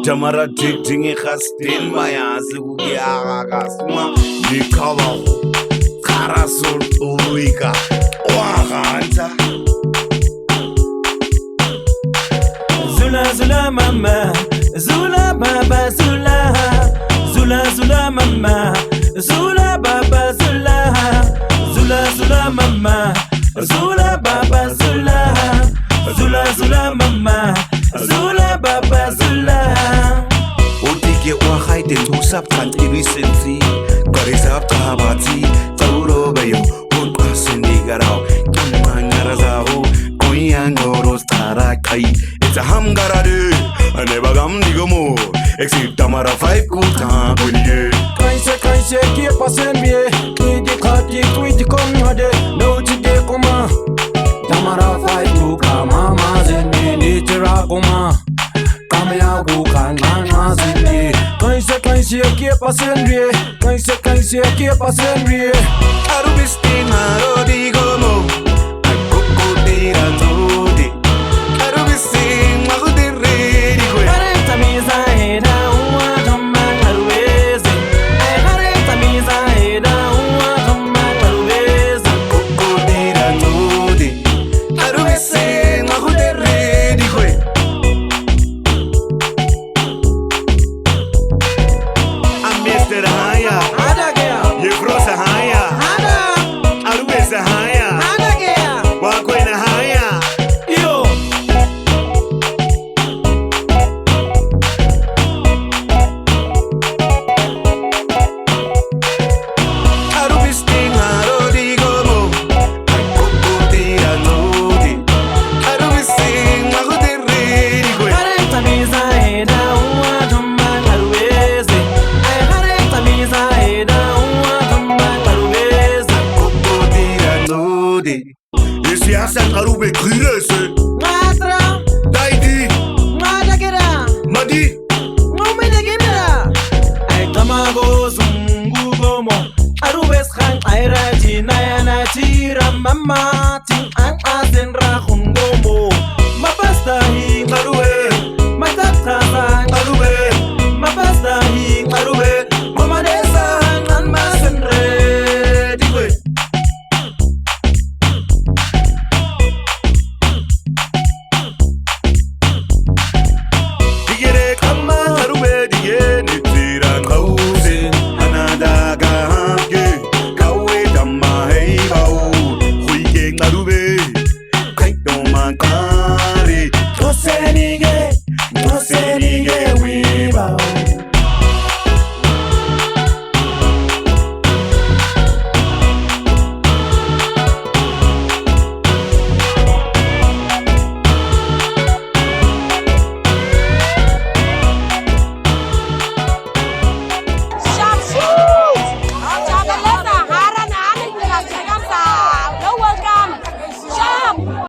Jamara tingi khastin maya zugiya gasma nikaba karasul uika wahanta Zula mama Zula baba Zula Zula mama Zula baba Zula Zula mama Zula baba Zula Zula mama Zula baba Zula Otige wa khaite tusap kantiri sensi karisap tahabati tauro bayo un pasini garao kamangara zaho koyan goros tarakai it's a hamgarade aneba gam digomo exit tamara five kuta bulie kaise ki pasen bie ki di khati tweet kom hade no jide koma tamara five kuka mama zen ni tira koma kamya kuka nana zen kaise ki pasen bie kaise ki pasen bie arubistin maro digomo akoko tirantodi arubistin mago dirri digo hareta miza heda uwa kama alweze hareta miza heda uwa kama alweze akoko tirantodi arubistin mago dirri digo Mr. Haya, Yefrosa Haya, Arubesa Haya, Wakwena Haya. yo Arubistin haro digomo, akoko tiranodi. Arubistin mago dirri digo. hareta miza heda uwa kama alweze hareta miza heda uwa kama alweze Akoko tiranodi. Esi Hassan Arube Kirese, Matra Daidi, Madagera Madi. Ngumidagera ay tamago zungu gomo Arubes khan ayraji nayana tira mama tin an azen rahun gomo mabastahi arube matata arube mabastahi arube mamadesa an masenre digwe Digere kama Arube digene tiran kausin. Anadaga hamge, kawe dama hey bau. Huige Arube, kaito maka.